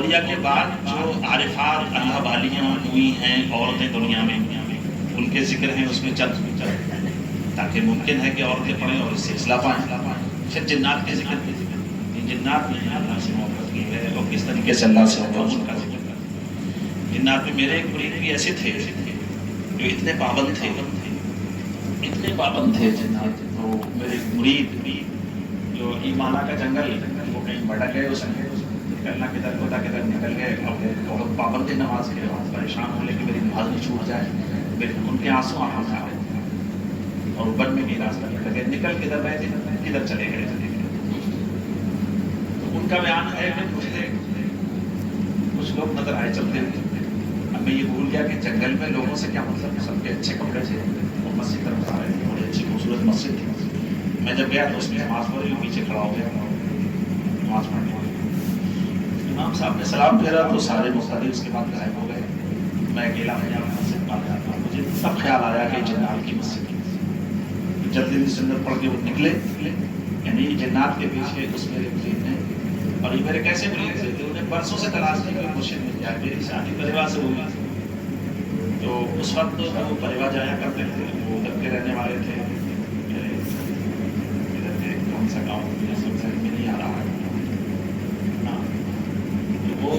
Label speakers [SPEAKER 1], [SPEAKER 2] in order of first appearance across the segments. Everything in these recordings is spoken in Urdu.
[SPEAKER 1] اولیاء کے بعد جو عارفات اللہ والیاں ہوئی ہیں عورتیں دنیا میں، ان کے ذکر ہیں اس میں چند، تاکہ ممکن ہے کہ عورتیں پڑھیں اور اس سے اصلاح پائیں۔ پھر جنات کے ذکر، جنات نے اللہ سے محبت کی ہے اور کس طریقے سے اللہ سے محبت، ان کا ذکر کر۔ جنات میں میرے ایک مرید بھی ایسے تھے جو اتنے پابند تھے، اتنے پابند تھے جنات، تو میرے مرید جو ایمانہ کا جنگل، وہ کہیں بھٹک گئے، اس میں نکلنا کدھر خدا کدھر نکل گئے، اور بہت پابند نماز کے بعد پریشان ہونے کہ میری نماز نہیں چھوٹ جائے، ان کے آنسو آنکھوں سے آ رہے تھے اور اوپر میں بھی راستہ نکل گئے، نکل کدھر رہے تھے، کدھر چلے گئے۔ تو ان کا بیان ہے کہ مجھے کچھ لوگ نظر آئے چلتے ہوئے، اب میں یہ بھول گیا کہ جنگل میں لوگوں سے کیا مطلب، سب کے اچھے کپڑے تھے اور مسجد طرف آ رہے تھے، بڑی اچھی خوبصورت مسجد تھی۔ میں جب گیا تو اس میں نماز پڑھ رہی ہوں، پیچھے کھڑا ہو گیا نماز پڑھنے والی، امام صاحب نے سلام پھیرا تو سارے مختلف اس کے بعد غائب ہو گئے، میں اکیلا مسجد پڑھ رہا تھا۔ مجھے تب خیال آیا کہ جنات کی مسجد کی، جلدی سے سنت پڑھ کے وہ نکلے، یعنی جنات کے پیچھے اس میرے مرید نے، اور یہ میرے کیسے مرید تھے کہ انہیں برسوں سے تلاش کی کوئی مرشد مل جائے۔ میری شادی پریوار سے ہوئی تو اس وقت وہ پریوار جایا کرتے تھے، وہ ادھر کے رہنے والے تھے، ادھر کے کون سا گاؤں میں نہیں آ رہا ہے، وہ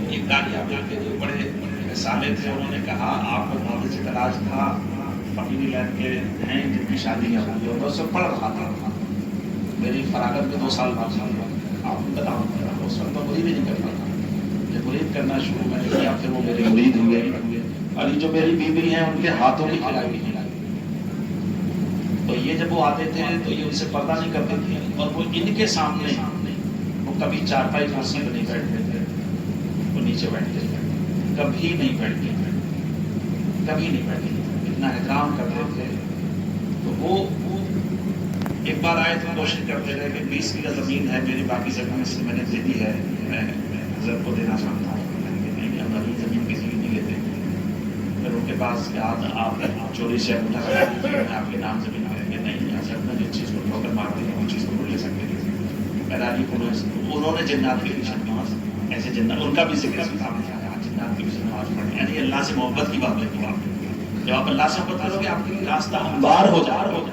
[SPEAKER 1] ایک گاڑی آپ کے جو بڑے سالے تھے، انہوں نے کہا آپ کو بہت سے تلاش تھا، فقیری لائن کے ہیں جن کی شادی ہے، اور میں اس وقت پڑھ رہا تھا، میری فراغت میں 2 سال بعد آپ کو بتاؤں، اس وقت تو مرید ہی نہیں کرتا تھا، جب مرید کرنا شروع میں نے کیا پھر وہ میرے مرید ہوئے، اور یہ جو میری بیوی ہیں ان کے ہاتھوں کی کھلائی بھی کھلائی، تو یہ جب وہ آتے تھے تو یہ ان سے پردہ نہیں کرتے تھے، اور وہ ان کے سامنے وہ کبھی چارپائی کرسی پہ نہیں بیٹھتے تھے، وہ نیچے بیٹھتے تھے، کبھی نہیں بیٹھتے تھے، کبھی نہیں بیٹھتے تھے، اتنا احترام کرتے تھے۔ تو وہ ایک بار آئے تو کوشش کرتے رہے کہ 20 بیگھہ زمین ہے میری، باقی زمین سے میں نے دے دی ہے، میں حضرت کو دینا چاہتا ہوں، نہیں ہم ابھی زمین کسی کی نہیں لیتے۔ پھر ان کے پاس کہ آپ چوری سے انگوٹھا لگا دیجیے، میں آپ کے نام زمین کریں گے، نہیں حضرت میں جس چیز کو ٹھوکر مار دی وہ چیز کو لے سکتے تھے۔ انہوں نے جنات کے پیچھے نماز، ایسے جنات ان کا بھی ذکر جنات کے پیچھے نماز پڑھیں، یعنی اللہ سے محبت کی بات ہے۔ جب آپ اللہ سے محبت کرو گے آپ کے لیے راستہ ہموار ہو جائے،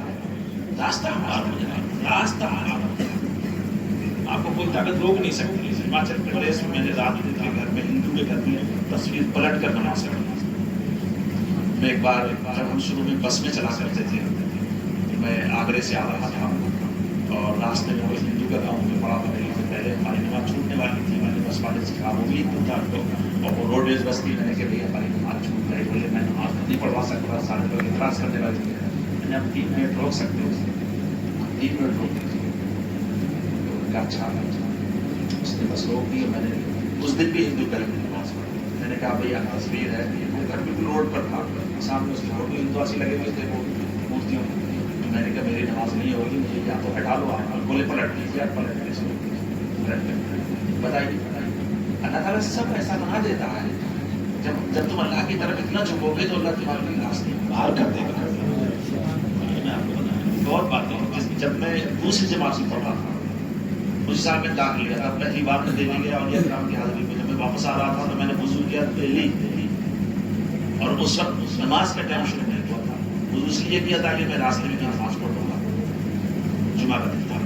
[SPEAKER 1] راستہ ہموار ہو جائے، راستہ ہموار ہو جائے، آپ کو کوئی طاقت روک نہیں سکتی۔ ہماچل پردیش میں میں نے رات کے گھر میں، ہندو کے گھر میں تصویر پلٹ کر نماز پڑھی۔ میں ایک بار جب ہم شروع میں بس میں چلا کرتے تھے، میں آگرے سے آ رہا تھا اور راستے میں کوئی ہندو کا گاؤں میں پڑا تھا، پہلے ہماری نماز چھوٹنے والی تھی، میں نے بس والے سے کہا وہ بھی ہندو تھا تو، اور وہ روڈ ویز بس تھی، میں نے کہ بھائی ہماری نماز چھوٹ گئی، بولے میں نماز نہیں پڑھوا سکتا، سارے لوگ اعتراض کرنے والے تھے، میں نے اب 3 منٹ روک سکتے ہو، 3 منٹ روک دیتے، اچھا اس نے بس روک دی۔ میں نے اس دن بھی ہندو گھر میں نماز پڑھی، میں نے کہا بھائی آپ تصویر ہے، گھر بالکل روڈ پر تھا، سامنے اس کے فوٹو ہندو ایسے لگے ہوئے تھے وہ مورتیوں، میں نے کہا میری نماز نہیں ہوگی، مجھے یا تو ہٹا لو آپ، بولے پلٹ لیجیے آپ، پلٹ بتائیے اللہ تعالیٰ سب ایسا بنا دیتا ہے، جب تم اللہ کی طرف اتنا جھکو گے تو اللہ تمہارے لیے راستے باہر کر دے گا۔ میں آپ کو بتایا اور باتیں، جب میں دوسری جماعت سے پڑھ رہا تھا، مجھے صاحب میں داخل لیا تھا، پہلی بار میں دینے گیا اور یہ کرام کی حاضری میں، جب میں واپس آ رہا تھا تو میں نے وضو کیا پہلی، اور اس وقت نماز کا ٹائم شروع نہیں ہوا تھا، وضو اس لیے کیا تھا کہ میں راستے میں نماز پڑھ رہا تھا، جمعہ کا دن تھا،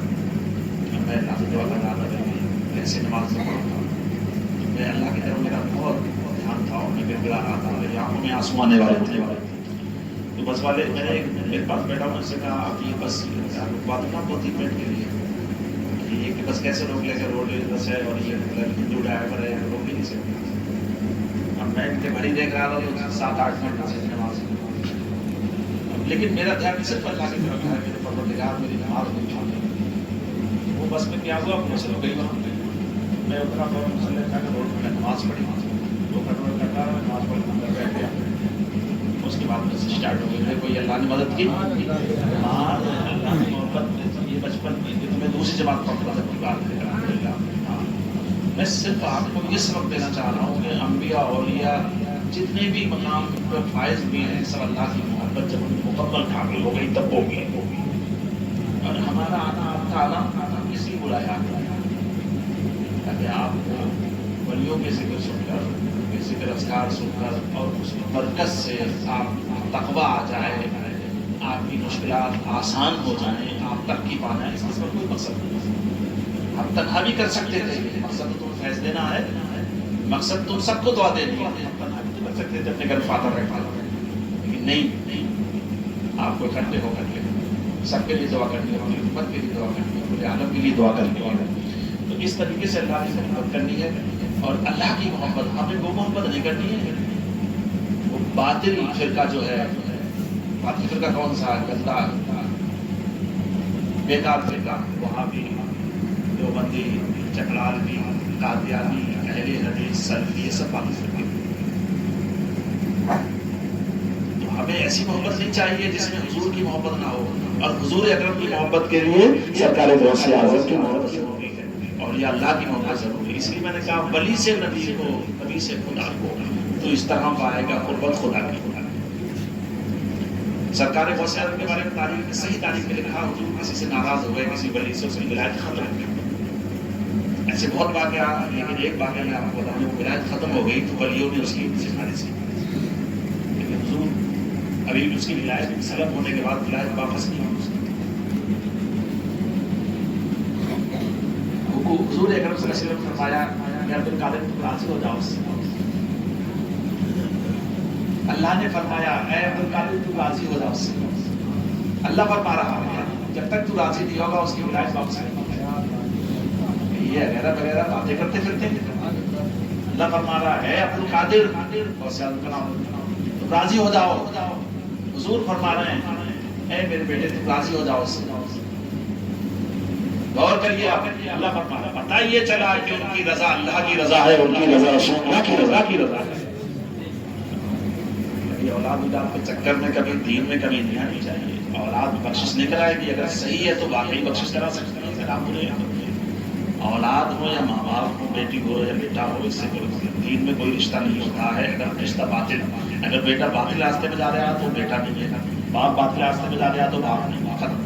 [SPEAKER 1] میں اللہ سے دعا کر رہا تھا کہ ایسے نماز سے پڑھا تھا، میں اللہ کی طرف میرا بہت دھیان تھا اور میں گڑگڑا رہا تھا، میری آنکھوں میں آنسو آنے والے ہونے والے تھے، تو بس والے میں نے میرے پاس بیٹھا ہوں، اس سے کہا آپ یہ بس بات نا بہت ہی منٹ کے لیے یہ کہ بس کیسے روک لے کر روڈ بس ہے اور یہ ہندو ڈرائیور ہے روک بھی نہیں سکتے۔ اب میں گھڑی دیکھ رہا تھا تو 7-8 منٹ سے نماز، لیکن میرا دھیان صرف اللہ کی طرف ہے، میرے پروردگار میری نماز نہیں چھوڑتے۔ وہ بس میں کیا ہوا مسل ہو گئی، میں اتنا فوراً مسلح کھا کے روڈ میں نماز پڑھی، 2 کنٹرول کرتا رہا، نماز پڑھ کے اندر بیٹھ گیا، اس کے بعد بس اسٹارٹ ہو گئی، کوئی اللہ نے مدد کی، اللہ نے محبت، یہ بچپن میں میں دوسری جماعت پڑھتا تھا کی بات ہے، الحمدللہ۔ میں صرف آپ کو یہ سبق دینا چاہ رہا ہوں کہ انبیاء اولیاء جتنے بھی مقام پر فائز بھی ہیں، سب اللہ کی محبت جب مکمل کامل ہو گئی تب ہوگی، اور ہمارا آنا آپ کا آنا کسی بلایا تاکہ آپ کو ولیوں کے ذکر سن کر، ذکر اذکار سن کر اور اس کی برکت سے آپ تقویٰ آ جائے، آپ کی مشکلات آسان ہو جائیں، آپ ترقی پا جائیں، اس کا کوئی مقصد نہیں۔ ہم تنہا بھی کر سکتے تھے، مقصد تو تمہیں فیض دینا ہے، مقصد تم سب کو دعا دینی ہے، ہم تنہا بھی تو کر سکتے تھے اپنے گھر فاتح رکھا، لیکن نہیں، آپ کو اکٹھے ہو کر کے سب کے لیے دعا کرنی ہے، اپنی امت کے لیے دعا کرنی ہے، پورے عالم کے لیے دعا کرنی ہے۔ تو اس طریقے سے اللہ کی محبت کرنی ہے، اور اللہ کی محبت ہمیں وہ محبت نہیں کرنی ہے وہ باطل فرقہ جو ہے، باطل فرقہ کون سا ہے؟ گندا بیکار فرقہ، وہاں بھی دیوبندی، چکلالوی، قادیانی، اہل حدیث، سلفی، یہ سب باطل فرقے۔ تو ہمیں ایسی محبت نہیں چاہیے جس میں حضور کی محبت نہ ہو، اور حضور اکرم کی محبت کے لیے سرکار غوث اعظم کی محبت ضروری ہے، اور یہ اللہ کی محبت ضروری ہے۔ اس لیے میں نے کہا ولی سے نبی کو، نبی سے خدا کو تو اس طرح پائے گا قربت خدا کی۔ سرکار غوث اعظم کے بارے میں تاریخ میں صحیح تاریخ میں لکھا، حضور کسی سے ناراض ہو گئے، کسی ولی سے، اس کی ولایت ختم ہو گئی۔ ایسے بہت واقعات، لیکن ایک واقعہ میں آپ کو بتاؤں، وہ ولایت ختم ہو گئی تو ولیوں نے اس کی سفارش کی، لیکن حضور ابھی اس کی ولایت سلب ہونے کے بعد ولایت واپس نہیں ہوئی۔ حضور اکرم صلی اللہ علیہ وسلم نے فرمایا کہ عبد القادر تم راضی ہو جاؤ اس سے۔ اللہ نے فرمایا اے عبد القادر تم راضی ہو جاؤ اس سے۔ اللہ فرما رہا ہے جب تک تو راضی نہیں ہوگا اس کی ولایت واپس نہیں ہوگی۔ یہ وغیرہ وغیرہ باتیں کرتے پھرتے ہیں۔ اللہ فرما رہا ہے اے عبد القادر، تم راضی ہو جاؤ۔ حضور فرما رہے ہیں اے میرے بیٹے تم راضی ہو جاؤ اس سے۔ غور کریے آپ، اللہ فرما رہا ہے پتہ یہ چلا کہ ان کی رضا اللہ کی رضا ہے، ان کی رضا اللہ کی رضا کی رضا ہے۔ یہ اولاد کے چکر میں کبھی دین میں کمی نہیں آنی چاہیے۔ اولاد بخشش نہیں کرائے گی، اگر صحیح ہے تو واقعی بخشش کرا سکتے ہیں، اگر آپ برے ہیں۔ اولاد ہو یا ماں باپ ہو، بیٹی ہو یا بیٹا ہو، اس سے دین میں کوئی رشتہ نہیں ہوتا ہے اگر رشتہ باطل، اگر بیٹا باطل راستے میں جا رہا تو بیٹا نہیں ہے، باپ باطل راستے میں جا رہا تو باپ نہیں، ختم۔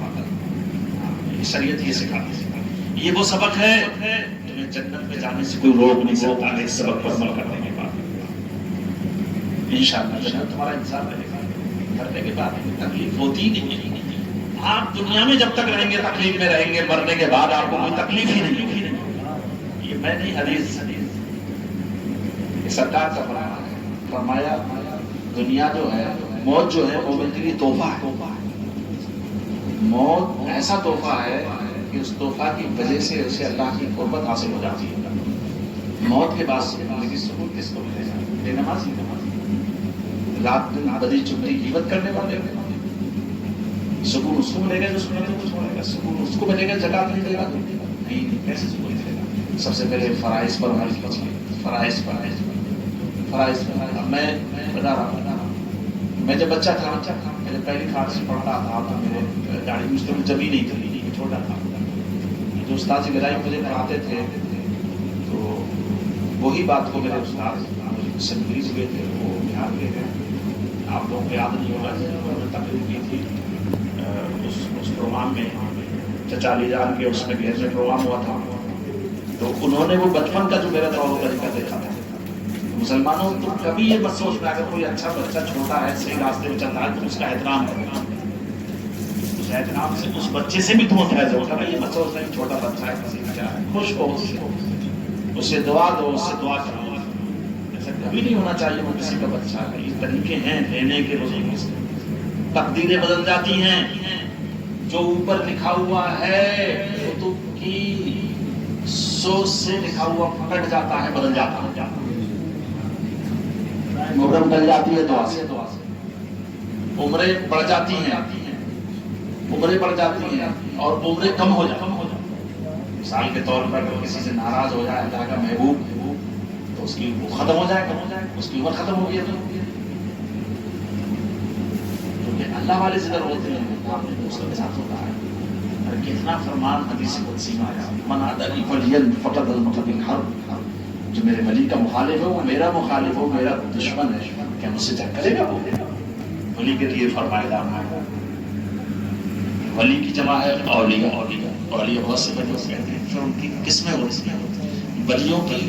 [SPEAKER 1] شریعت یہ سکھاتی ہے، یہ وہ سبق ہے تمہیں جنت میں جانے سے کوئی روک نہیں سکتا ہے، اس سبق پر عمل کرنے کے بعد انشاءاللہ جنت تمہارا انتظار کرے گا۔ کرنے کے بعد تکلیف ہوتی نہیں، آپ دنیا میں جب تک رہیں گے تکلیف میں رہیں گے، مرنے کے بعد آپ کو کوئی تکلیف ہی نہیں ہوگی۔ یہ میں نہیں، حدیث یہ سرکار کا فرمایا دنیا جو ہے، موت جو ہے مومن کے لیے تحفہ ہے۔ موت ایسا تحفہ ہے کہ اس تحفہ کی وجہ سے اسے اللہ کی قربت حاصل ہو جاتی ہے۔ موت کے بعد زندگی سکون کس کو ملے گا؟ بے نمازی رات دن بدی چگلی غیبت کرنے والے، سکون اس کو ملے گا جو سنتوں کو چھوڑے گا، سکون اس کو ملے گا زکات نہیں دے گا، نہیں کیسے سکون ملے گا؟ سب سے پہلے فرائض پر عمل کیجیے، فرائض پر۔ میں بتا رہا ہوں، میں جب بچہ تھا، میں جب پہلی کلاس سے پڑھتا تھا تو میرے گاڑی میں اس طرح جمی نہیں تھی، چھوٹا تھا، جو استاد جی گرائی مجھے پڑھاتے تھے تو وہی بات کو میرے استاد سے مریض ہوئے تھے، وہ بہار کے تھے، آپ لوگوں کو یاد نہیں ہوگا، انہوں نے تقریر کی تھی اس پروگرام میں، چچا علی جان کے اس میں گھر میں پروگرام ہوا تھا، تو انہوں نے وہ بچپن کا جو میرا طور طریقہ دیکھا تھا۔ مسلمانوں تو کبھی یہ مت سوچنا اگر کوئی اچھا بچہ چھوٹا ہے صحیح راستے میں چل رہا ہے تو اس کا احترام کرنا، اس احترام سے اس بچے سے بھی تمہیں فائدہ ہوتا ہے۔ یہ مت سوچنا کہ چھوٹا بچہ ہے کسی کا ہے، خوش ہو اس سے دعا دو، اس سے دعا کرو، ایسا کبھی نہیں ہونا چاہیے وہ کسی کا بچہ ہے۔ یہ طریقے ہیں لینے کے، روزے سے تقدیریں بدل جاتی ہیں، جو اوپر لکھا ہوا ہے کتب کی سوچ سے لکھا ہوا پکڑ جاتا ہے، بدل جاتا ہے، محرم ڈل جاتی ہے دعا سے، عمریں بڑھ جاتی ہیں، عمریں بڑھ جاتی ہیں اور عمریں کم ہو جاتی ہیں۔ مثال کے طور پر کسی سے ناراض ہو جائے اللہ کا محبوب تو اس کی وہ ختم ہو جائے، اس کی عمر ختم ہو گئی ہے، تو کیونکہ اللہ والے ذکر ہوتے ہیں، آپ نے اس کے ساتھ ہوتا ہے۔ اور کتنا فرمان حدیث قدسی میں آیا، من عادی ولی فقد المطلب الحرب، جو میرے ولی کا مخالف ہے وہ میرا مخالف ہو، میرا دشمن ہے، کیا مجھ سے جنگ کرے گا؟ وہ ولی کے لیے فرمایا جانا ہے، ولی کی جمع ہے اولیاء، اولیاء بہت سے ولی کہتے ہیں، پھر ان کی قسمیں ہوتی ہیں، ولیوں کی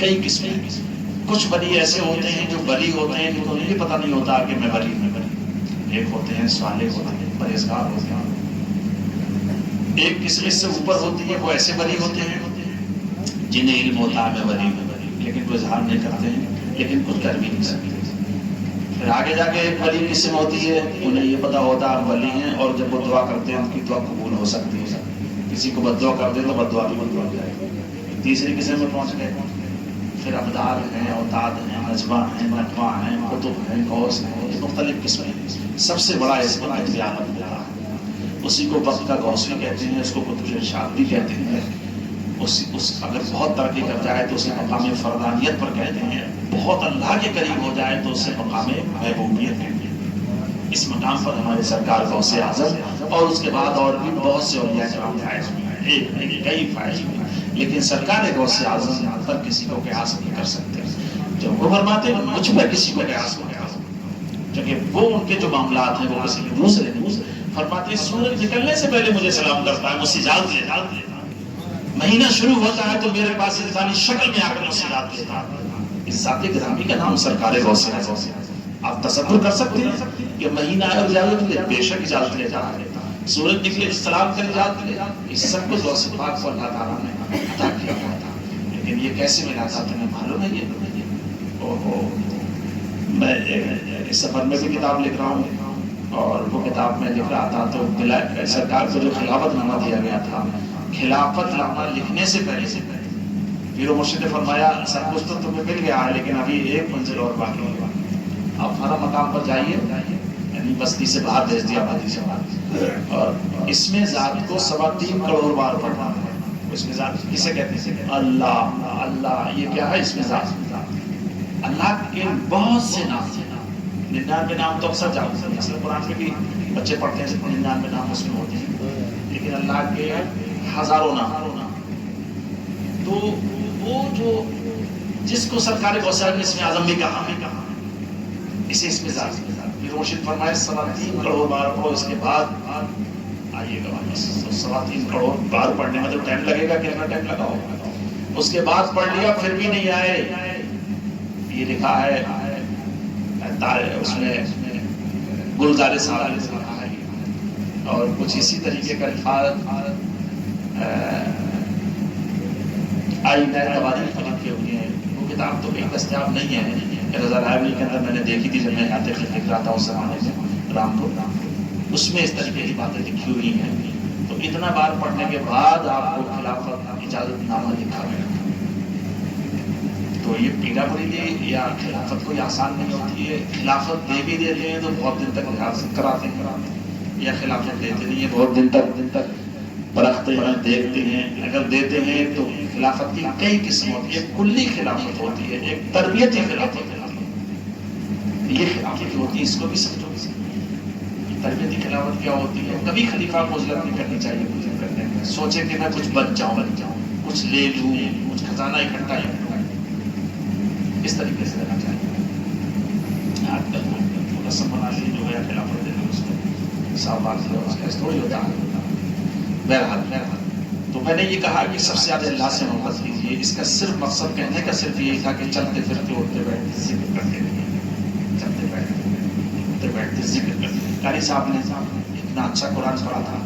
[SPEAKER 1] کئی قسمیں. کچھ ولی ایسے ہوتے ہیں جو ولی ہوتے ہیں جن کو یہ پتہ نہیں ہوتا کہ میں ولی ہوں. ایک ہوتے ہیں صالح ہوتے ہیں، پرہیزگار ہوتے ہیں. ایک قسم سے اوپر ہوتی ہے، وہ ایسے ولی ہوتے ہیں جنہیں علم ہوتا ہے میں ولی ہوں، لیکن وہ اظہار نہیں کرتے ہیں، لیکن کچھ کر بھی نہیں سکتے. پھر آگے جا کے ایک ولی قسم ہوتی ہے، انہیں یہ پتہ ہوتا ہے ولی ہیں، اور جب وہ دعا کرتے ہیں ان کی دعا قبول ہو سکتی ہے. کسی کو بد دعا کر دے تو بد دعا بھی قبول ہو جائے. تیسری قسم میں پہنچ گئے. پھر ابدال ہیں، اوتاد ہیں، نجوہ ہیں، نجوہ ہیں، قطب ہیں، غوث ہیں، یہ مختلف قسمیں ہیں. سب سے بڑا اسم قطب احمد ہے، اسی کو وقت کا غوث بھی کہتے ہیں، اس کو قطب ارشاد بھی کہتے ہیں. اگر بہت ترقی کر جائے تو اسے مقام فردانیت پر کہتے ہیں. بہت اللہ کے قریب ہو جائے تو اسے مقام محبوبیت کہتے ہیں. اس مقام پر ہمارے سرکار غوث اعظم اور اس کے بعد اور بھی بہت سے اولیاء کرام فائز ہوئے ہیں، ایک نہیں کئی فائز ہوئے ہیں، لیکن سرکار غوث اعظم پر کسی کو قیاس نہیں کر سکتے. جب وہ فرماتے ہیں مجھ پر کسی کو قیاس نہیں کر سکتے، کیونکہ وہ ان کے جو معاملات ہیں وہ کسی دوسرے نہیں. فرماتے ہیں سورج نکلنے سے پہلے مجھے سلام کرتا ہے، مجھ سے اجازت لیتا ہے. مہینہ شروع ہوتا ہے تو میرے پاس انسانی شکل میں آ کر مجھ سے اجازت لیتا ہے. اس ذات گرامی کا نام سرکار غوث اعظم. آپ تصور کر سکتے ہیں کہ مہینہ آئے اور اجازت لے، بے شک اجازت لیتا ہے. سورج نکلے سلام کر اجازت لے، اس سب کو غوث پاک کو اللہ تعالیٰ نے عطا کیا تھا. لیکن یہ کیسے ملا تھا تمہیں معلوم ہے؟ میں اس سفر میں بھی کتاب لکھ رہا ہوں، اور وہ کتاب میں لکھ رہا تھا تو سرکار کو جو خلافت نامہ دیا گیا تھا، خلافت نامہ لکھنے سے پہلے پیر و مرشد نے فرمایا سب کچھ تو تمہیں مل گیا ہے، لیکن ابھی ایک منزل اور باقی ہے. آپ ہر مقام پر جائیے، یعنی بستی سے باہر بھیج دیا، آبادی سے باہر، اور اس میں ذات کو 3.25 کروڑ بار پڑھنا ہے. اس میں ذات کسے کہتے ہیں؟ اللہ. اللہ یہ کیا ہے؟ اس میں ذات اللہ کے بہت سے نام ہیں. 99 نام تو اکثر جانتے ہیں، اصل قرآن میں بھی بچے پڑھتے ہیں 99 نام اس میں ہوتے ہیں، لیکن اللہ کے ہزاروں نام. تو وہ جو جس کو سرکار غوث اعظم نے اسم اعظم بھی کہا، اسے اس میں ذات پھر مرشد فرمائے 3.25 کروڑ بار پڑھو. اس کے بعد آئیے گا 3.25 کروڑ بار پڑھنے میں تو ٹائم لگے گا، کتنا ٹائم لگا ہوگا. اس کے بعد پڑھ لیا پھر بھی نہیں آئے. یہ لکھا ہے اس میں گلزار صاحب نے لکھا ہے، اور کچھ اسی طریقے کا الفاظ آئینہ تواریخ میں لکھے ہوئے ہیں. وہ کتاب تو کہیں دستیاب نہیں ہے. رضا لائبریری کے اندر میں نے دیکھی تھی جب میں یہاں تحقیق لکھ رہا تھا اس زمانے میں رامپور، اس میں اس طریقے کی باتیں لکھی ہوئی ہیں. تو اتنا بار پڑھنے کے بعد آپ کو خلافت اجازت نامہ لکھا گیا. تو یہ پیرا پریلی یا خلافت کوئی آسان نہیں ہوتی ہے. خلافت دے بھی دیتے ہیں تو بہت دن تک ریاست کراتے ہیں، یا خلافت دیتے نہیں ہے بہت دن تک پرکھتے ہیں، دیکھتے ہیں. اگر دیتے ہیں تو خلافت کی کئی قسم ہوتی ہے. ایک کلی خلافت ہوتی ہے، ایک تربیتی خلافت ہوتی ہے. یہ خلافت ہوتی ہے، اس کو بھی سمجھو. تربیتی خلافت کیا ہوتی ہے؟ کبھی خلیفہ کو عزلت نہیں کرنی چاہیے. کچھ کرنے میں سوچے کہ میں کچھ بن جاؤں، کچھ لے لوں، کچھ خزانہ اکٹھا کروں، اس طریقے سے رہنا چاہیے. آج کل رسم بنا لی جو ہے خلافت دے دو، اس کو صاحب اس کا تھوڑی ہوتا ہے. بہرحال تو میں نے یہ کہا کہ سب سے زیادہ اللہ سے محبت کیجیے. اس کا صرف مقصد کہنے کا صرف یہی تھا کہ چلتے پھرتے اٹھتے بیٹھتے ذکر کرتے رہیے، چلتے بیٹھتے ذکر کرتے. قاری صاحب نے اتنا اچھا قرآن پڑھا تھا.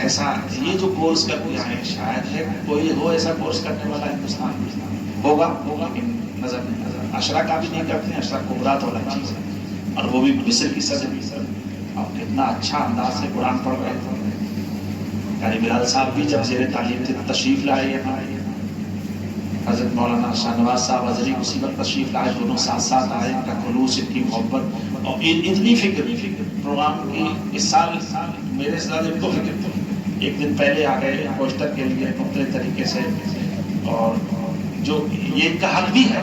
[SPEAKER 1] ایسا یہ جو کورس کر دیا ہے، شاید ہے کوئی ہو ایسا کورس کرنے والا ہندوستان میں ہوگا، لیکن نظر نہیں. اشرا کا بھی نہیں کرتے ہیں، اشرا کبرا تو الگ چیز ہے، اور وہ بھی مصر کی صدر. اور کتنا اچھا انداز سے قرآن پڑھ رہے تھے. قاری بلال صاحب بھی جب زیر تعلیم تھے تشریف لائے یہاں. حضرت مولانا شاہ نواز صاحب حضری اسی وقت تشریف لائے. دونوں ساتھ ساتھ آئے. ان کا خلوص، ان کی محبت اور اتنی فکر پروگرام کی. اس سال میرے سے زیادہ ان کو فکر تھی. ایک دن پہلے آ گئے پوسٹر کے لیے مختلف طریقے سے. اور جو یہ ان کا حق بھی ہے،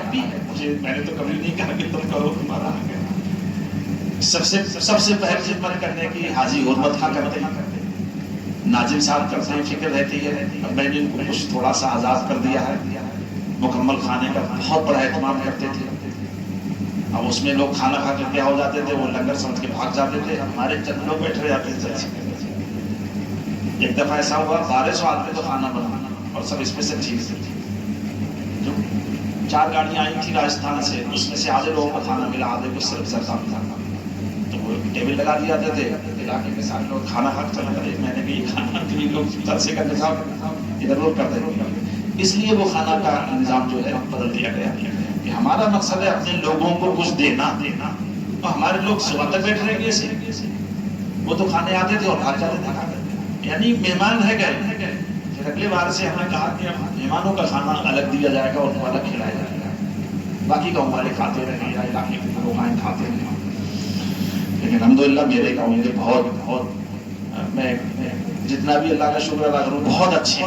[SPEAKER 1] مجھے میں نے تو کبھی نہیں کہا کہ تم کرو، تمہارا حق ہے. سب سے پہل خدمت کرنے کی حاجی حرمت خاں کرتے ہیں، ناظم صاحب کرتے ہیں، فکر رہتی ہے. میں نے ان کو کچھ تھوڑا سا آزاد کر دیا ہے. مکمل کھانے کا بہت بڑا اہتمام کرتے تھے. اب اس میں لوگ کھانا کھا کر کیا ہو جاتے تھے، وہ لنگر سمجھ کے بھاگ جاتے تھے. ہمارے چند لوگ بیٹھے جاتے تھے. ایک دفعہ ایسا ہوا 1200 آدمی تو کھانا بنانا اور سب اس میں سے چیز تھی. جو 4 گاڑیاں آئی تھی راجستھان سے، اس میں سے آدھے لوگوں کو کھانا ملا، آدھے کو صرف زردہ ملا، تو وہ ٹیبل لگا دیا جاتے تھے، علاقے کے سارے لوگ کھانا کھا چلے گئے، میں نے بھی یہ کھانا تو لوگ ترسے کا نظام ادھر ادھر کر دیں، اس لیے وہ کھانا کا نظام جو ہے بدل دیا گیا کہ ہمارا مقصد ہے اپنے لوگوں کو کچھ دینا، تو ہمارے لوگ صبح تک بیٹھ رہے گے، وہ تو کھانے آتے تھے اور بھاگ جاتے تھے، یعنی مہمان رہ گئے۔ پھر اگلے بار سے ہم نے کہا کہ اب مہمانوں کا کھانا الگ دیا جائے گا اور ان کو الگ کھلایا جائے گا، باقی گاؤں والے کھاتے رہے یا علاقے کے لوگ آئیں کھاتے رہے، لیکن الحمدللہ میرے گاؤں کے بہت میں جتنا بھی اللہ کا شکر ادا کروں، بہت اچھے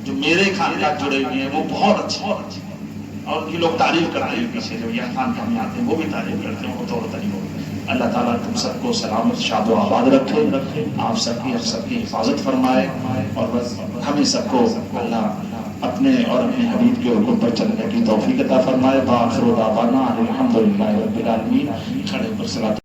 [SPEAKER 1] جو میرے خاندان جڑے ہوئے ہیں وہ بہت اچھے، اور ان کی لوگ تعریف کرتے ہیں، پیچھے جو یہ خاندان میں آتے ہیں وہ بھی تعریف کرتے ہیں، وہ طور طریقوں۔ اللہ تعالیٰ تم سب کو سلامت شاد و آباد رکھے، آپ سب کی حفاظت فرمائے، اور بس ہمیں سب کو اللہ اپنے اور اپنے حبیب کے حکم پر چلنے کی توفیق عطا فرمائے۔ بآخر دعوانا الحمدللہ رب العالمین۔ کھڑے پر صلاۃ